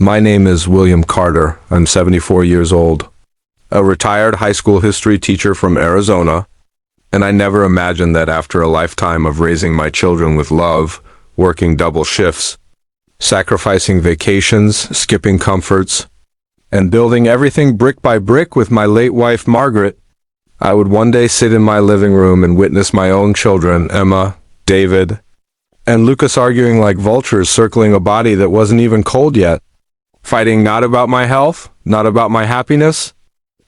My name is William Carter. I'm 74 years old, a retired high school history teacher from Arizona, and I never imagined that after a lifetime of raising my children with love, working double shifts, sacrificing vacations, skipping comforts, and building everything brick by brick with my late wife Margaret, I would one day sit in my living room and witness my own children, Emma, David, and Lucas, arguing like vultures circling a body that wasn't even cold yet, fighting not about my health, not about my happiness,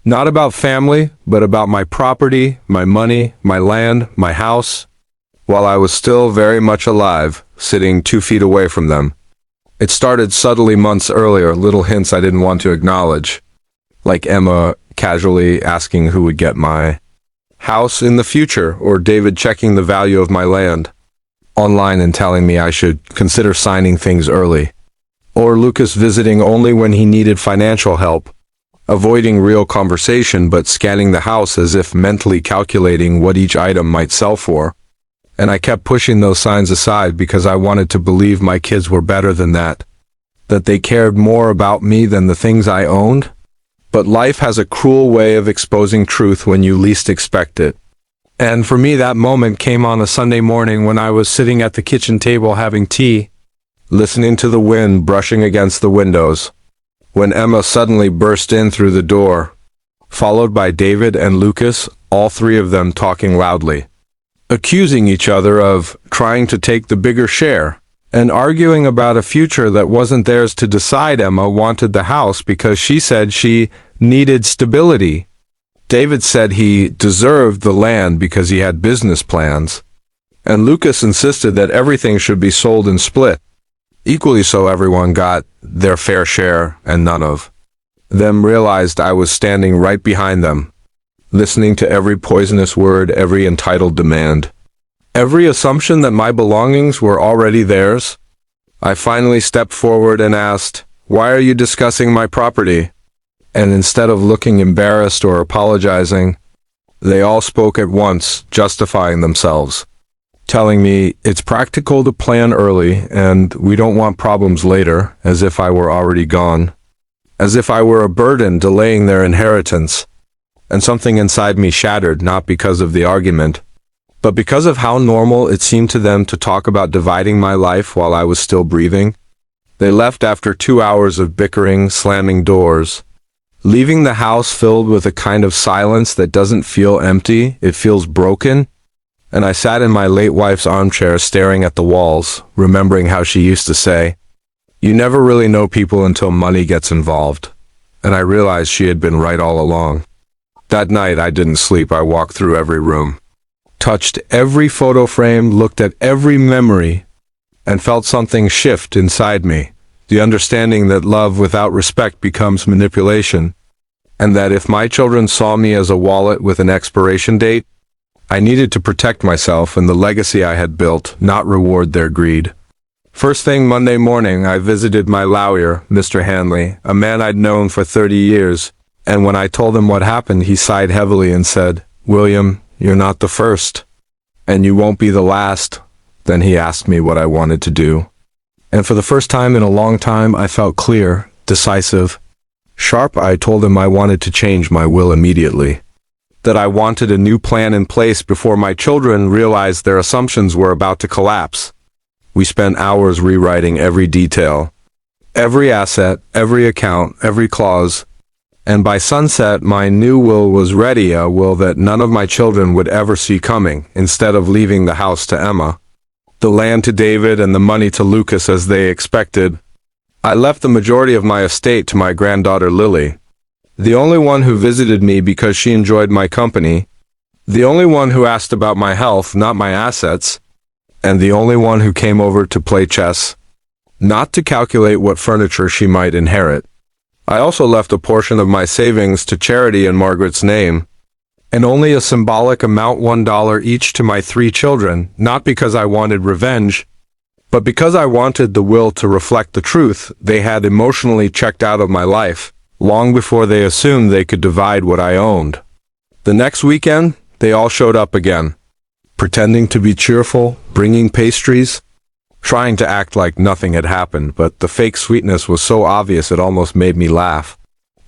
not about family, but about my property, my money, my land, my house, while I was still very much alive, sitting 2 feet away from them. It started subtly months earlier, little hints I didn't want to acknowledge, like Emma casually asking who would get my house in the future, or David checking the value of my land online and telling me I should consider signing things early, or Lucas visiting only when he needed financial help, avoiding real conversation but scanning the house as if mentally calculating what each item might sell for. And I kept pushing those signs aside because I wanted to believe my kids were better than that they cared more about me than the things I owned. But life has a cruel way of exposing truth when you least expect it. And for me, that moment came on a Sunday morning when I was sitting at the kitchen table having tea, listening to the wind brushing against the windows, when Emma suddenly burst in through the door, followed by David and Lucas, all three of them talking loudly, accusing each other of trying to take the bigger share, and arguing about a future that wasn't theirs to decide. Emma wanted the house because she said she needed stability. David said he deserved the land because he had business plans, and Lucas insisted that everything should be sold and split, equally so everyone got their fair share, and none of them realized I was standing right behind them, listening to every poisonous word, every entitled demand, every assumption that my belongings were already theirs. I finally stepped forward and asked, "Why are you discussing my property?" And instead of looking embarrassed or apologizing, they all spoke at once, justifying themselves, telling me it's practical to plan early and we don't want problems later, as if I were already gone, as if I were a burden delaying their inheritance. And something inside me shattered, not because of the argument, but because of how normal it seemed to them to talk about dividing my life while I was still breathing. They left after 2 hours of bickering, slamming doors, leaving the house filled with a kind of silence that doesn't feel empty, it feels broken. And I sat in my late wife's armchair staring at the walls, remembering how she used to say, "You never really know people until money gets involved." And I realized she had been right all along. That night I didn't sleep. I walked through every room, touched every photo frame, looked at every memory, and felt something shift inside me. The understanding that love without respect becomes manipulation, and that if my children saw me as a wallet with an expiration date, I needed to protect myself and the legacy I had built, not reward their greed. First thing Monday morning, I visited my lawyer, Mr. Hanley, a man I'd known for 30 years, and when I told him what happened, he sighed heavily and said, "William, you're not the first, and you won't be the last." Then he asked me what I wanted to do. And for the first time in a long time, I felt clear, decisive, sharp. I told him I wanted to change my will immediately, that I wanted a new plan in place before my children realized their assumptions were about to collapse. We spent hours rewriting every detail, every asset, every account, every clause, and by sunset my new will was ready, a will that none of my children would ever see coming. Instead of leaving the house to Emma, the land to David, and the money to Lucas as they expected, I left the majority of my estate to my granddaughter Lily, the only one who visited me because she enjoyed my company, the only one who asked about my health, not my assets, and the only one who came over to play chess, not to calculate what furniture she might inherit. I also left a portion of my savings to charity in Margaret's name, and only a symbolic amount, $1 each, to my 3 children, not because I wanted revenge, but because I wanted the will to reflect the truth they had emotionally checked out of my life, long before they assumed they could divide what I owned. The next weekend, they all showed up again, pretending to be cheerful, bringing pastries, trying to act like nothing had happened, but the fake sweetness was so obvious it almost made me laugh.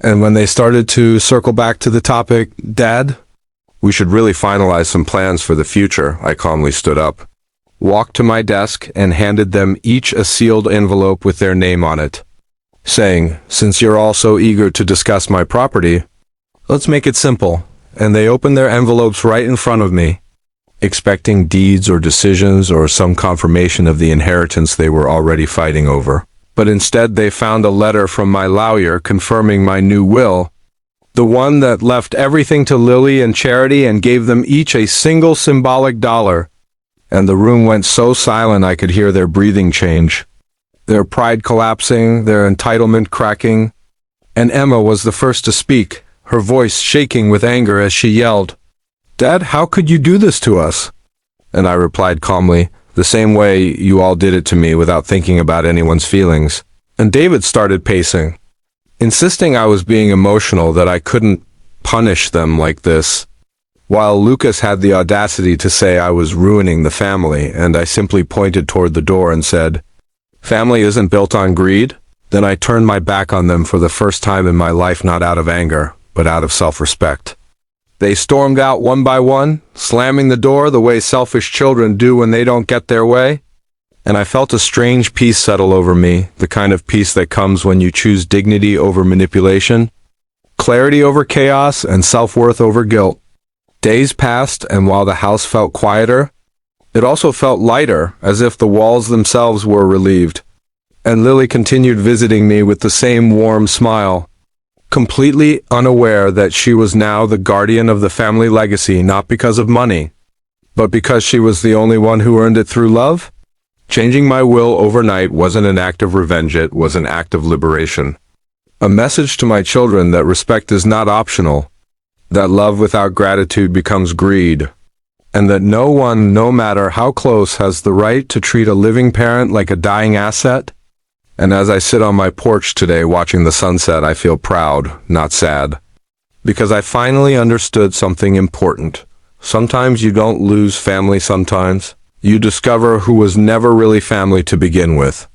And when they started to circle back to the topic, "Dad, we should really finalize some plans for the future," I calmly stood up, walked to my desk, and handed them each a sealed envelope with their name on it, saying, "Since you're all so eager to discuss my property, let's make it simple." And they opened their envelopes right in front of me, expecting deeds or decisions or some confirmation of the inheritance they were already fighting over. But instead they found a letter from my lawyer confirming my new will, the one that left everything to Lily and Charity and gave them each a single symbolic dollar. And the room went so silent I could hear their breathing change, their pride collapsing, their entitlement cracking. And Emma was the first to speak, her voice shaking with anger as she yelled, "Dad, how could you do this to us?" And I replied calmly, "The same way you all did it to me without thinking about anyone's feelings." And David started pacing, insisting I was being emotional, that I couldn't punish them like this, while Lucas had the audacity to say I was ruining the family, and I simply pointed toward the door and said, "Family isn't built on greed." Then I turned my back on them for the first time in my life, not out of anger, but out of self-respect. They stormed out one by one, slamming the door the way selfish children do when they don't get their way. And I felt a strange peace settle over me, the kind of peace that comes when you choose dignity over manipulation, clarity over chaos, and self-worth over guilt. Days passed, and while the house felt quieter, it also felt lighter, as if the walls themselves were relieved. And Lily continued visiting me with the same warm smile, completely unaware that she was now the guardian of the family legacy, not because of money, but because she was the only one who earned it through love. Changing my will overnight wasn't an act of revenge, it was an act of liberation. A message to my children that respect is not optional, that love without gratitude becomes greed, and that no one, no matter how close, has the right to treat a living parent like a dying asset. And as I sit on my porch today watching the sunset, I feel proud, not sad, because I finally understood something important. Sometimes you don't lose family, sometimes you discover who was never really family to begin with.